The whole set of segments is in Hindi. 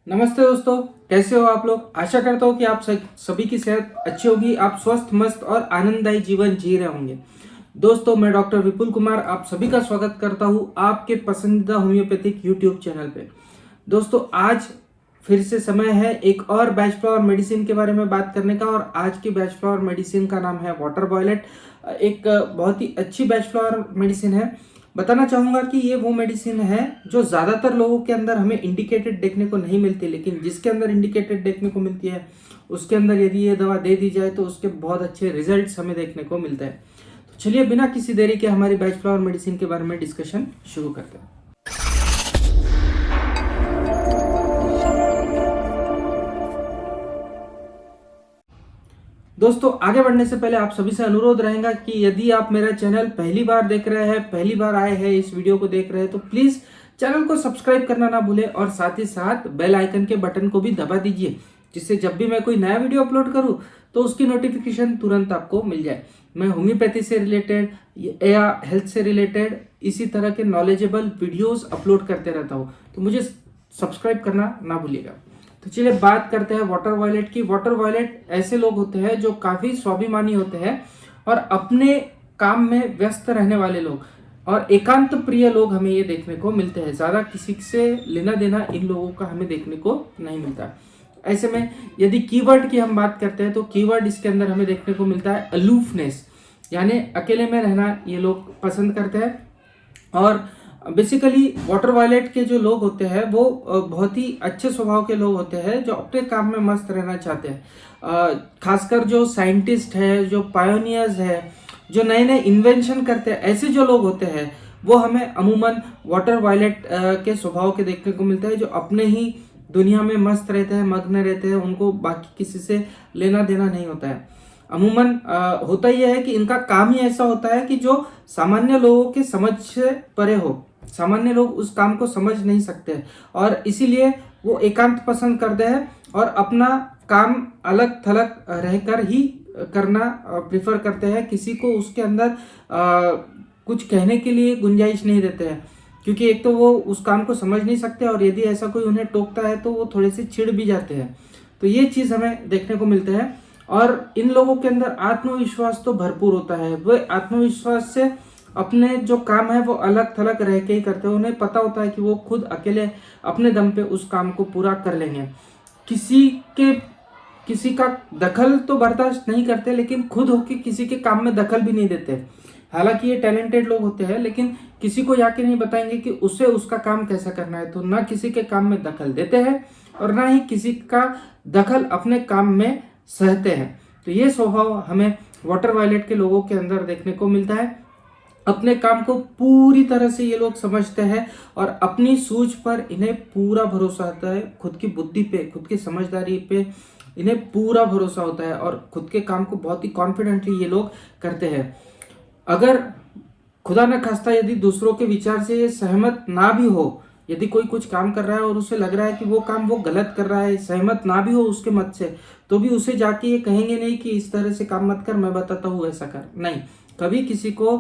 नमस्ते दोस्तों, कैसे हो आप लोग। आशा करता हूँ कि आप सभी की सेहत अच्छी होगी, आप स्वस्थ मस्त और आनंददायी जीवन जी रहे होंगे। दोस्तों, मैं डॉक्टर विपुल कुमार आप सभी का स्वागत करता हूँ आपके पसंदीदा होम्योपैथिक यूट्यूब चैनल पे। दोस्तों, आज फिर से समय है एक और बैच फ्लावर मेडिसिन के बारे में बात करने का, और आज की बैच फ्लावर मेडिसिन का नाम है वाटर वॉयलेट। एक बहुत ही अच्छी बैच फ्लावर मेडिसिन है। बताना चाहूंगा कि ये वो मेडिसिन है जो ज्यादातर लोगों के अंदर हमें इंडिकेटेड देखने को नहीं मिलती, लेकिन जिसके अंदर इंडिकेटेड देखने को मिलती है उसके अंदर यदि ये दवा दे दी जाए तो उसके बहुत अच्छे रिजल्ट्स हमें देखने को मिलते हैं। तो चलिए बिना किसी देरी के हमारी बैच फ्लावर मेडिसिन के बारे में डिस्कशन शुरू करते हैं। दोस्तों, आगे बढ़ने से पहले आप सभी से अनुरोध रहेगा कि यदि आप मेरा चैनल पहली बार देख रहे हैं, पहली बार आए हैं इस वीडियो को देख रहे हैं, तो प्लीज चैनल को सब्सक्राइब करना ना भूलें और साथ ही साथ बेल आइकन के बटन को भी दबा दीजिए, जिससे जब भी मैं कोई नया वीडियो अपलोड करूं तो उसकी नोटिफिकेशन तुरंत आपको मिल जाए। मैं होम्योपैथी से रिलेटेड या हेल्थ से रिलेटेड इसी तरह के नॉलेजेबल वीडियोस अपलोड करते रहता हूँ, तो मुझे सब्सक्राइब करना ना भूलिएगा। तो चलिए बात करते हैं वाटर वॉयलेट की। वाटर वॉयलेट ऐसे लोग होते हैं जो काफी स्वाभिमानी होते हैं और अपने काम में व्यस्त रहने वाले लोग और एकांत प्रिय लोग हमें ये देखने को मिलते हैं। ज्यादा किसी से लेना देना इन लोगों का हमें देखने को नहीं मिलता। ऐसे में यदि कीवर्ड की हम बात करते हैं तो कीवर्ड इसके अंदर हमें देखने को मिलता है अलूफनेस, यानी अकेले में रहना ये लोग पसंद करते हैं। और बेसिकली वाटर वॉयलेट के जो लोग होते हैं वो बहुत ही अच्छे स्वभाव के लोग होते हैं जो अपने काम में मस्त रहना चाहते हैं। खासकर जो साइंटिस्ट है, जो पायोनियर्स है, जो नए नए इन्वेंशन करते हैं, ऐसे जो लोग होते हैं वो हमें अमूमन वाटर वॉयलेट के स्वभाव के देखने को मिलते हैं, जो अपने ही दुनिया में मस्त रहते हैं, मग्न रहते हैं, उनको बाकी किसी से लेना देना नहीं होता है। अमूमन होता यह है कि इनका काम ही ऐसा होता है कि जो सामान्य लोगों के समझ से परे हो। सामान्य लोग उस काम को समझ नहीं सकते और इसीलिए वो एकांत पसंद करते हैं और अपना काम अलग थलग रहकर ही करना प्रिफर करते हैं। किसी को उसके अंदर कुछ कहने के लिए गुंजाइश नहीं देते हैं, क्योंकि एक तो वो उस काम को समझ नहीं सकते और यदि ऐसा कोई उन्हें टोकता है तो वो थोड़े से चिढ़ भी जाते हैं। तो ये चीज हमें देखने को मिलते हैं। और इन लोगों के अंदर आत्मविश्वास तो भरपूर होता है। वे आत्मविश्वास से अपने जो काम है वो अलग थलग रह के ही करते हैं। उन्हें पता होता है कि वो खुद अकेले अपने दम पे उस काम को पूरा कर लेंगे। किसी का दखल तो बर्दाश्त नहीं करते, लेकिन खुद होके किसी के काम में दखल भी नहीं देते। हालांकि ये टैलेंटेड लोग होते हैं, लेकिन किसी को जाके नहीं बताएंगे कि उसे उसका काम कैसा करना है। तो ना किसी के काम में दखल देते हैं और ना ही किसी का दखल अपने काम में सहते हैं। तो ये स्वभाव हमें वाटर वॉयलेट के लोगों के अंदर देखने को मिलता है। अपने काम को पूरी तरह से ये लोग समझते हैं और अपनी सूझ पर इन्हें पूरा भरोसा होता है। खुद की बुद्धि पे, खुद की समझदारी पे इन्हें पूरा भरोसा होता है और खुद के काम को बहुत ही कॉन्फिडेंटली ये लोग करते हैं। अगर खुदा न खास्ता यदि दूसरों के विचार से ये सहमत ना भी हो, यदि कोई कुछ काम कर रहा है और उसे लग रहा है कि वो काम वो गलत कर रहा है, सहमत ना भी हो उसके मत से, तो भी उसे जाके ये कहेंगे नहीं कि इस तरह से काम मत कर, मैं बताता हूँ ऐसा कर। नहीं, कभी किसी को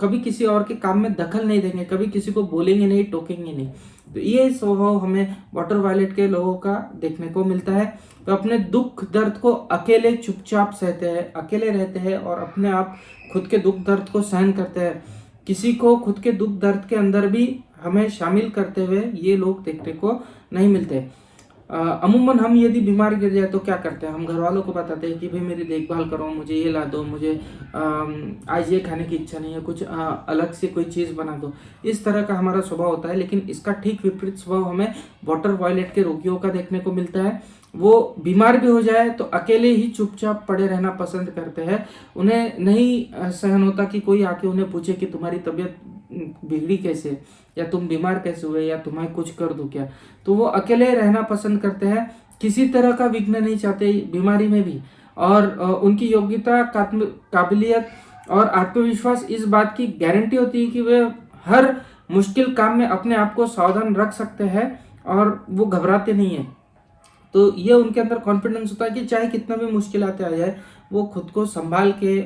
कभी किसी और के काम में दखल नहीं देंगे, कभी किसी को बोलेंगे नहीं, टोकेंगे नहीं। तो ये स्वभाव हमें वाटर वॉयलेट के लोगों का देखने को मिलता है। तो अपने दुख दर्द को अकेले चुपचाप सहते हैं, अकेले रहते हैं और अपने आप खुद के दुख दर्द को सहन करते हैं। किसी को खुद के दुख दर्द के अंदर भी हमें शामिल करते हुए ये लोग देखने को नहीं मिलते। अमूमन हम यदि बीमार गिर जाए तो क्या करते हैं, हम घर वालों को बताते हैं कि भाई मेरी देखभाल करो, मुझे ये ला दो, मुझे आज ये खाने की इच्छा नहीं है, कुछ अलग से कोई चीज़ बना दो। इस तरह का हमारा स्वभाव होता है। लेकिन इसका ठीक विपरीत स्वभाव हमें वाटर वॉयलेट के रोगियों का देखने को मिलता है। वो बीमार भी हो जाए तो अकेले ही चुपचाप पड़े रहना पसंद करते हैं। उन्हें नहीं सहन होता कि कोई आके उन्हें पूछे कि तुम्हारी तबीयत बिगड़ी कैसे, या तुम बीमार कैसे हुए, या तुम्हें कुछ कर दूं क्या। तो वो अकेले रहना पसंद करते हैं, किसी तरह का विघ्न नहीं चाहते बीमारी में भी। और उनकी योग्यता, काबिलियत और आत्मविश्वास इस बात की गारंटी होती है कि वे हर मुश्किल काम में अपने आप को सावधान रख सकते हैं और वो घबराते नहीं है। तो ये उनके अंदर कॉन्फिडेंस होता है कि चाहे कितना भी मुश्किल आते आ जाए, वो खुद को संभाल के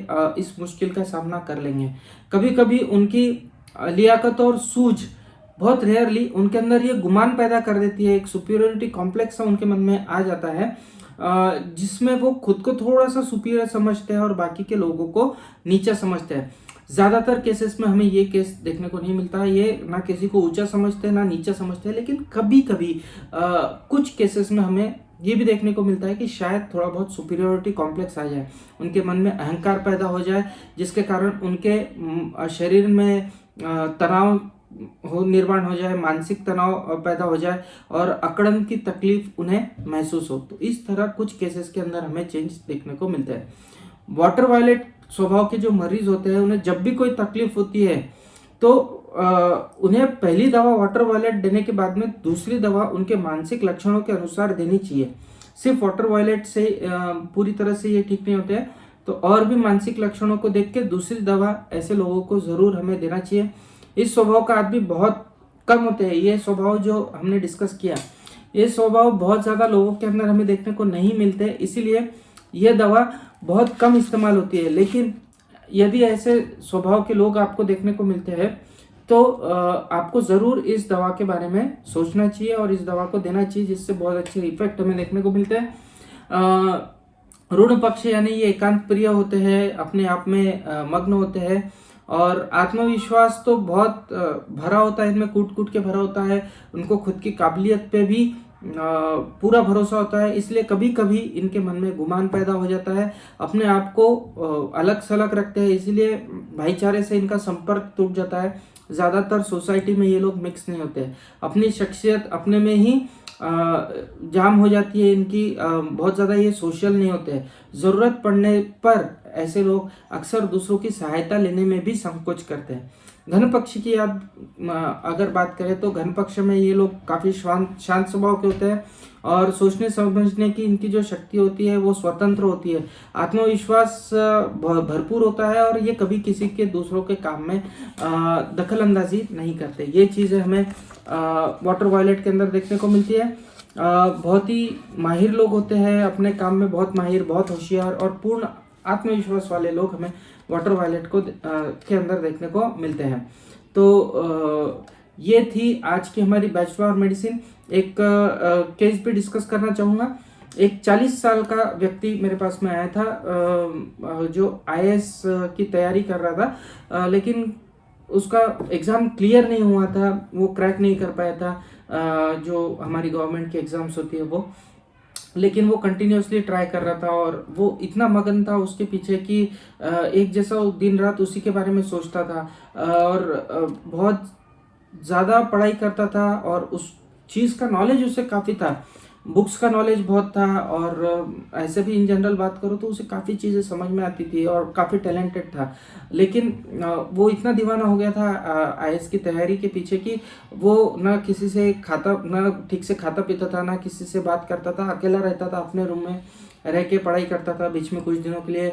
इस मुश्किल का सामना कर लेंगे। कभी कभी उनकी लियाकत और सूझ बहुत रेयरली उनके अंदर ये गुमान पैदा कर देती है, एक सुपीरियरिटी कॉम्प्लेक्स उनके मन में आ जाता है, जिसमें वो खुद को थोड़ा सा सुपीरियर समझते हैं और बाकी के लोगों को नीचा समझते हैं। ज़्यादातर केसेस में हमें ये केस देखने को नहीं मिलता है, ये ना किसी को ऊंचा समझते हैं ना नीचा समझते हैं, लेकिन कभी कभी कुछ केसेस में हमें ये भी देखने को मिलता है कि शायद थोड़ा बहुत सुपीरियोरिटी कॉम्प्लेक्स आ जाए, उनके मन में अहंकार पैदा हो जाए, जिसके कारण उनके शरीर में तनाव निर्माण हो जाए, मानसिक तनाव पैदा हो जाए और अकड़न की तकलीफ उन्हें महसूस हो। तो इस तरह कुछ केसेस के अंदर हमें चेंज देखने को मिलता है। वाटर वायलेट स्वभाव के जो मरीज होते हैं, उन्हें जब भी कोई तकलीफ होती है तो उन्हें पहली दवा वाटर वायलेट देने के बाद में दूसरी दवा उनके मानसिक लक्षणों के अनुसार देनी चाहिए। सिर्फ वाटर वायलेट से पूरी तरह से ये ठीक नहीं होते हैं, तो और भी मानसिक लक्षणों को देख के दूसरी दवा ऐसे लोगों को जरूर हमें देना चाहिए। इस स्वभाव का आदमी बहुत कम होते हैं। ये स्वभाव जो हमने डिस्कस किया, ये स्वभाव बहुत ज़्यादा लोगों के अंदर हमें देखने को नहीं मिलते, इसीलिए ये दवा बहुत कम इस्तेमाल होती है। लेकिन यदि ऐसे स्वभाव के लोग आपको देखने को मिलते हैं तो आपको ज़रूर इस दवा के बारे में सोचना चाहिए और इस दवा को देना चाहिए, जिससे बहुत अच्छे इफेक्ट हमें देखने को मिलते हैं। ऋण पक्ष यानी ये एकांत प्रिय होते हैं, अपने आप में मग्न होते हैं और आत्मविश्वास तो बहुत भरा होता है, इनमें कूट कूट के भरा होता है। उनको खुद की काबिलियत पे भी पूरा भरोसा होता है, इसलिए कभी कभी इनके मन में गुमान पैदा हो जाता है, अपने आप को अलग सलग रखते हैं, इसीलिए भाईचारे से इनका संपर्क टूट जाता है। ज़्यादातर सोसाइटी में ये लोग मिक्स नहीं होते, अपनी शख्सियत अपने में ही जाम हो जाती है इनकी, बहुत ज़्यादा ये सोशल नहीं होते। ज़रूरत पड़ने पर ऐसे लोग अक्सर दूसरों की सहायता लेने में भी संकोच करते हैं। घन पक्ष की अगर बात करें तो घन पक्ष में ये लोग काफ़ी शांत स्वभाव के होते हैं और सोचने समझने की इनकी जो शक्ति होती है वो स्वतंत्र होती है। आत्मविश्वास भरपूर होता है और ये कभी किसी के दूसरों के काम में दखल अंदाजी नहीं करते। ये चीज़ें हमें वाटर वायलेट के अंदर देखने को मिलती है। बहुत ही माहिर लोग होते हैं, अपने काम में बहुत माहिर, बहुत होशियार और पूर्ण आत्मविश्वास वाले लोग हमें वाटर वायलेट को के अंदर देखने को मिलते हैं। तो ये थी आज की हमारी बैचलर मेडिसिन। एक केस भी डिस्कस करना चाहूँगा। एक 40 साल का व्यक्ति मेरे पास में आया था, जो IAS की तैयारी कर रहा था, लेकिन उसका एग्ज़ाम क्लियर नहीं हुआ था, वो क्रैक नहीं कर पाया था, जो हमारी गवर्नमेंट की एग्ज़ाम्स होती है वो, लेकिन वो कंटिन्यूसली ट्राई कर रहा था और वो इतना मगन था उसके पीछे कि एक जैसा दिन रात उसी के बारे में सोचता था और बहुत ज़्यादा पढ़ाई करता था और उस चीज़ का नॉलेज उसे काफ़ी था, बुक्स का नॉलेज बहुत था और ऐसे भी इन जनरल बात करो तो उसे काफ़ी चीज़ें समझ में आती थी और काफ़ी टैलेंटेड था। लेकिन वो इतना दीवाना हो गया था IAS की तैयारी के पीछे कि वो ना किसी से ना ठीक से खाता पीता था, ना किसी से बात करता था, अकेला रहता था, अपने रूम में रह के पढ़ाई करता था। बीच में कुछ दिनों के लिए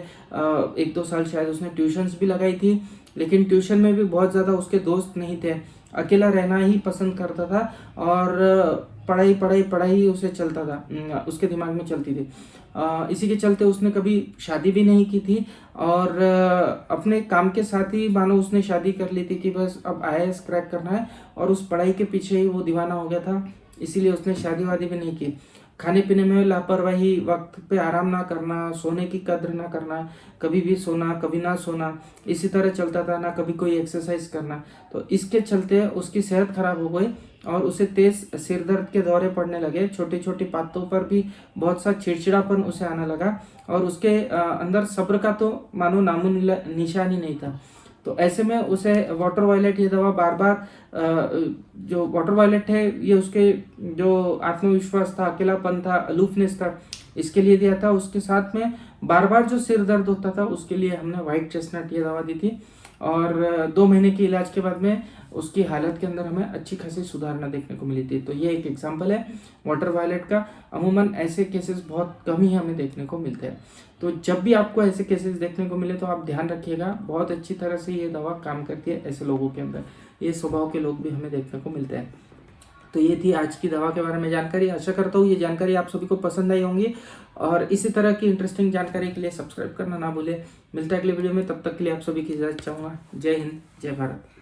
1-2 साल शायद उसने ट्यूशन्स भी लगाई थी, लेकिन ट्यूशन में भी बहुत ज़्यादा उसके दोस्त नहीं थे, अकेला रहना ही पसंद करता था और पढ़ाई पढ़ाई पढ़ाई उसे चलता था, उसके दिमाग में चलती थी। इसी के चलते उसने कभी शादी भी नहीं की थी और अपने काम के साथ ही मानो उसने शादी कर ली थी कि बस अब IAS क्रैक करना है, और उस पढ़ाई के पीछे ही वो दीवाना हो गया था, इसीलिए उसने शादी वादी भी नहीं की। खाने पीने में लापरवाही, वक्त पे आराम ना करना, सोने की कद्र ना करना, कभी भी सोना कभी ना सोना, इसी तरह चलता था, ना कभी कोई एक्सरसाइज करना। तो इसके चलते उसकी सेहत खराब हो गई और उसे तेज सिर दर्द के दौरे पड़ने लगे। छोटी छोटी बातों पर भी बहुत सा चिड़चिड़ापन उसे आने लगा और उसके अंदर सब्र का तो मानो नामो निशान ही नहीं था। तो ऐसे में उसे वाटर वायलेट ये दवा बार बार, जो वाटर वायलेट है ये उसके जो आत्मविश्वास था, अकेलापन था, अलूफनेस था, इसके लिए दिया था। उसके साथ में बार बार जो सिर दर्द होता था उसके लिए हमने व्हाइट चेस्टनट ये दवा दी थी और 2 महीने के इलाज के बाद में उसकी हालत के अंदर हमें अच्छी खासी सुधारना देखने को मिली थी। तो ये एक एग्जांपल है वाटर वायलेट का। अमूमन ऐसे केसेस बहुत कम ही हमें देखने को मिलते हैं। तो जब भी आपको ऐसे केसेस देखने को मिले तो आप ध्यान रखिएगा, बहुत अच्छी तरह से ये दवा काम करती है ऐसे लोगों के अंदर। ये स्वभाव के लोग भी हमें देखने को मिलते हैं। तो ये थी आज की दवा के बारे में जानकारी। आशा करता हूँ ये जानकारी आप सभी को पसंद आई होंगी और इसी तरह की इंटरेस्टिंग जानकारी के लिए सब्सक्राइब करना ना भूलें। मिलता है अगले वीडियो में, तब तक के लिए आप सभी की इजाज़त चाहूँगा। जय हिंद, जय भारत।